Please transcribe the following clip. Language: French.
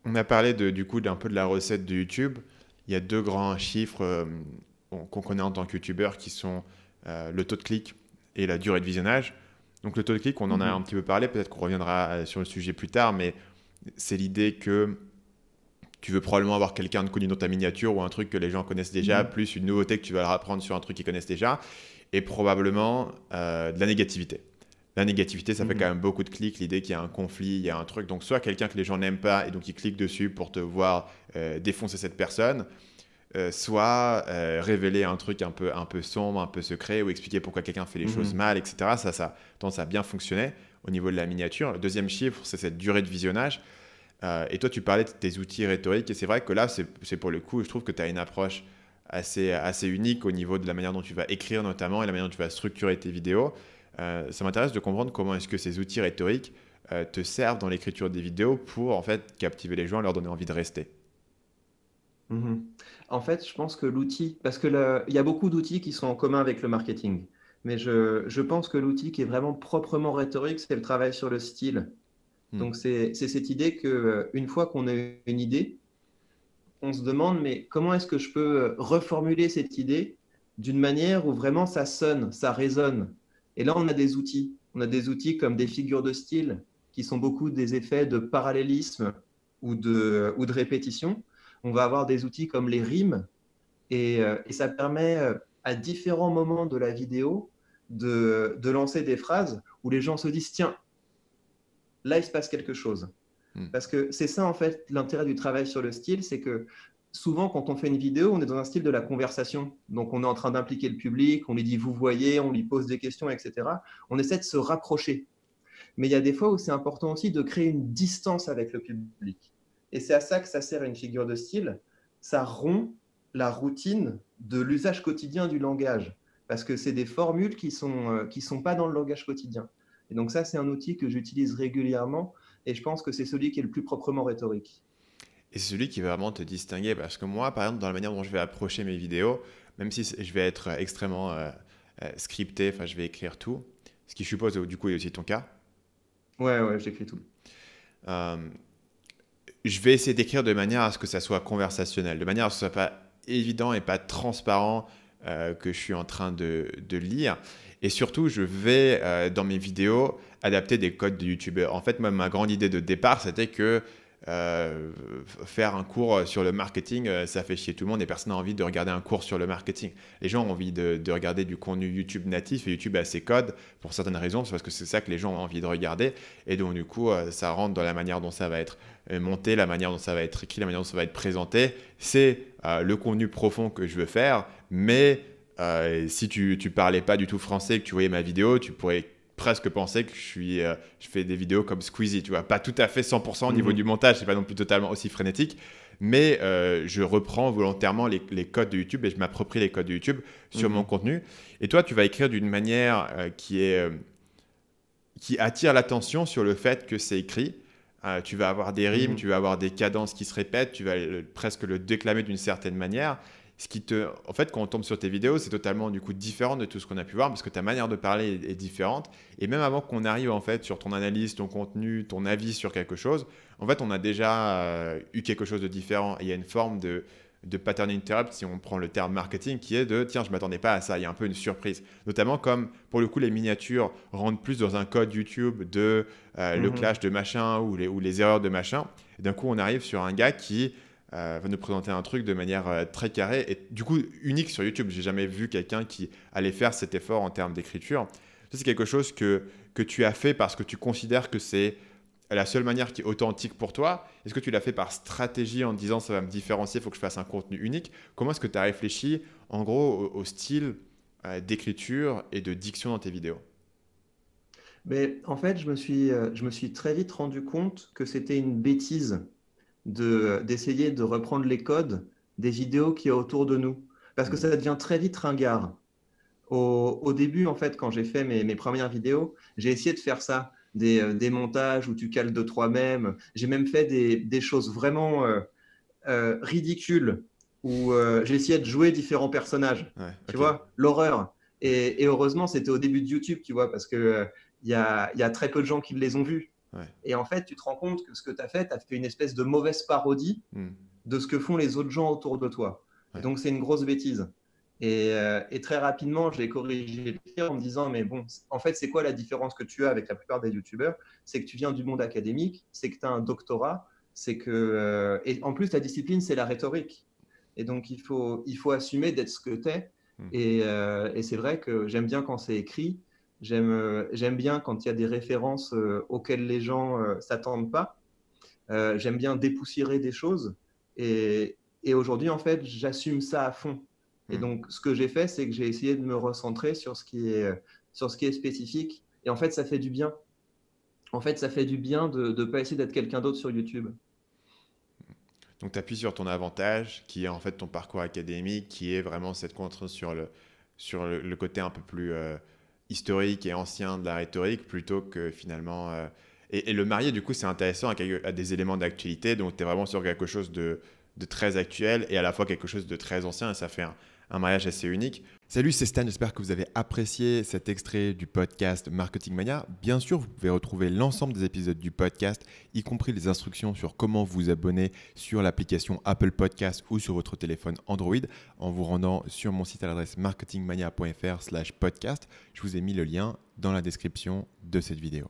On a parlé du coup d'un peu de la recette de YouTube. Il y a deux grands chiffres qu'on connaît en tant que YouTubeur qui sont le taux de clic et la durée de visionnage. Donc le taux de clic, on en a un Mhm. petit peu parlé, peut-être qu'on reviendra sur le sujet plus tard, mais c'est l'idée que tu veux probablement avoir quelqu'un de connu dans ta miniature ou un truc que les gens connaissent déjà, Mhm. plus une nouveauté que tu vas leur apprendre sur un truc qu'ils connaissent déjà, et probablement de la négativité. La négativité, ça fait quand Mhm. même beaucoup de clics, l'idée qu'il y a un conflit, il y a un truc. Donc soit quelqu'un que les gens n'aiment pas et donc ils cliquent dessus pour te voir défoncer cette personne, soit révéler un truc un peu sombre, un peu secret, ou expliquer pourquoi quelqu'un fait les choses Mhm. mal, etc. Ça tendance à bien fonctionner au niveau de la miniature. Le deuxième chiffre, c'est cette durée de visionnage. Et toi, tu parlais de tes outils rhétoriques, et c'est vrai que là, c'est pour le coup, je trouve que tu as une approche assez unique au niveau de la manière dont tu vas écrire notamment et la manière dont tu vas structurer tes vidéos. Ça m'intéresse de comprendre comment est-ce que ces outils rhétoriques te servent dans l'écriture des vidéos pour en fait captiver les gens et leur donner envie de rester. Mhm. En fait, je pense que l'outil, parce que il y a beaucoup d'outils qui sont en commun avec le marketing, mais je pense que l'outil qui est vraiment proprement rhétorique, c'est le travail sur le style. Hmm. Donc, c'est cette idée que une fois qu'on a une idée, on se demande, mais comment est-ce que je peux reformuler cette idée d'une manière où vraiment ça sonne, ça résonne. Et là, on a des outils. On a des outils comme des figures de style qui sont beaucoup des effets de parallélisme ou de répétition. On va avoir des outils comme les rimes et ça permet à différents moments de la vidéo de lancer des phrases où les gens se disent, tiens, là, il se passe quelque chose. Hmm. Parce que c'est ça, en fait, l'intérêt du travail sur le style, c'est que souvent, quand on fait une vidéo, on est dans un style de la conversation. Donc, on est en train d'impliquer le public, on lui dit, vous voyez, on lui pose des questions, etc. On essaie de se rapprocher. Mais il y a des fois où c'est important aussi de créer une distance avec le public. Et c'est à ça que ça sert une figure de style. Ça rompt la routine de l'usage quotidien du langage. Parce que c'est des formules qui sont pas dans le langage quotidien. Et donc ça, c'est un outil que j'utilise régulièrement et je pense que c'est celui qui est le plus proprement rhétorique. Et c'est celui qui va vraiment te distinguer parce que moi, par exemple, dans la manière dont je vais approcher mes vidéos, même si je vais être extrêmement scripté, enfin je vais écrire tout, ce qui je suppose du coup est aussi ton cas. Ouais, ouais, j'écris tout. Euh, je vais essayer d'écrire de manière à ce que ça soit conversationnel, de manière à ce que ce soit pas évident et pas transparent que je suis en train de lire. Et surtout, je vais, dans mes vidéos, adapter des codes de YouTubeur. En fait, moi, ma grande idée de départ, c'était que euh, faire un cours sur le marketing, ça fait chier tout le monde et personne n'a envie de regarder un cours sur le marketing. Les gens ont envie de regarder du contenu YouTube natif et YouTube a ses codes pour certaines raisons, c'est parce que c'est ça que les gens ont envie de regarder. Et donc, du coup, ça rentre dans la manière dont ça va être monté, la manière dont ça va être écrit, la manière dont ça va être présenté. C'est le contenu profond que je veux faire, mais si tu parlais pas du tout français et que tu voyais ma vidéo, tu pourrais presque penser que je fais des vidéos comme Squeezie, tu vois, pas tout à fait 100% au niveau du Mhm, montage, c'est pas non plus totalement aussi frénétique, mais je reprends volontairement les codes de YouTube et je m'approprie les codes de YouTube sur mon mhm, contenu. Et toi, tu vas écrire d'une manière qui attire l'attention sur le fait que c'est écrit. Tu vas avoir des rimes, tu mhm. vas avoir des cadences qui se répètent, tu vas presque le déclamer d'une certaine manière. En fait, quand on tombe sur tes vidéos, c'est totalement du coup différent de tout ce qu'on a pu voir parce que ta manière de parler est différente. Et même avant qu'on arrive en fait sur ton analyse, ton contenu, ton avis sur quelque chose, en fait, on a déjà eu quelque chose de différent. Et il y a une forme de pattern interrupt, si on prend le terme marketing, qui est de tiens, je ne m'attendais pas à ça, il y a un peu une surprise. Notamment comme pour le coup, les miniatures rentrent plus dans un code YouTube de le clash Mhm. de machin ou les erreurs de machin. Et d'un coup, on arrive sur un gars qui va nous présenter un truc de manière très carrée et du coup unique sur YouTube. J'ai jamais vu quelqu'un qui allait faire cet effort en termes d'écriture. Ça, c'est quelque chose que tu as fait parce que tu considères que c'est la seule manière qui est authentique pour toi. Est-ce que tu l'as fait par stratégie en te disant ça va me différencier, il faut que je fasse un contenu unique? Comment est-ce que tu as réfléchi en gros au style d'écriture et de diction dans tes vidéos? Mais en fait, je me suis très vite rendu compte que c'était une bêtise d'essayer de reprendre les codes des vidéos qui y a autour de nous. Parce que Hmm. ça devient très vite ringard. Au début, en fait, quand j'ai fait mes premières vidéos, j'ai essayé de faire ça, des montages où tu cales de toi-même. J'ai même fait des choses vraiment ridicules où j'ai essayé de jouer différents personnages. Ouais, Tu ok. vois, l'horreur. Ouais. Et heureusement, c'était au début de YouTube, tu vois, parce que il y a très peu de gens qui les ont vus. Ouais. Et en fait, tu te rends compte que ce que tu as fait une espèce de mauvaise parodie de ce que font les autres gens autour de toi. Ouais. Et donc, c'est une grosse bêtise. Et très rapidement, je l'ai corrigé le tir en me disant, mais bon, en fait, c'est quoi la différence que tu as avec la plupart des youtubeurs? C'est que tu viens du monde académique, c'est que tu as un doctorat, c'est que... et en plus, ta discipline, c'est la rhétorique. Et donc, il faut assumer d'être ce que tu es. Et c'est vrai que j'aime bien quand c'est écrit, j'aime bien quand il y a des références auxquelles les gens s'attendent pas. J'aime bien dépoussiérer des choses. Et aujourd'hui, en fait, j'assume ça à fond. Et donc, ce que j'ai fait, c'est que j'ai essayé de me recentrer sur ce qui est spécifique. Et en fait, ça fait du bien. En fait, ça fait du bien de ne pas essayer d'être quelqu'un d'autre sur YouTube. Donc, tu appuies sur ton avantage, qui est en fait ton parcours académique, qui est vraiment cette contrainte sur le côté un peu plus historique et ancien de la rhétorique, plutôt que finalement... et le marier, du coup, c'est intéressant à des éléments d'actualité. Donc, tu es vraiment sur quelque chose de très actuel et à la fois quelque chose de très ancien. Et ça fait un mariage assez unique. Salut, c'est Stan, j'espère que vous avez apprécié cet extrait du podcast Marketing Mania. Bien sûr, vous pouvez retrouver l'ensemble des épisodes du podcast, y compris les instructions sur comment vous abonner sur l'application Apple Podcast ou sur votre téléphone Android en vous rendant sur mon site à l'adresse marketingmania.fr/podcast. Je vous ai mis le lien dans la description de cette vidéo.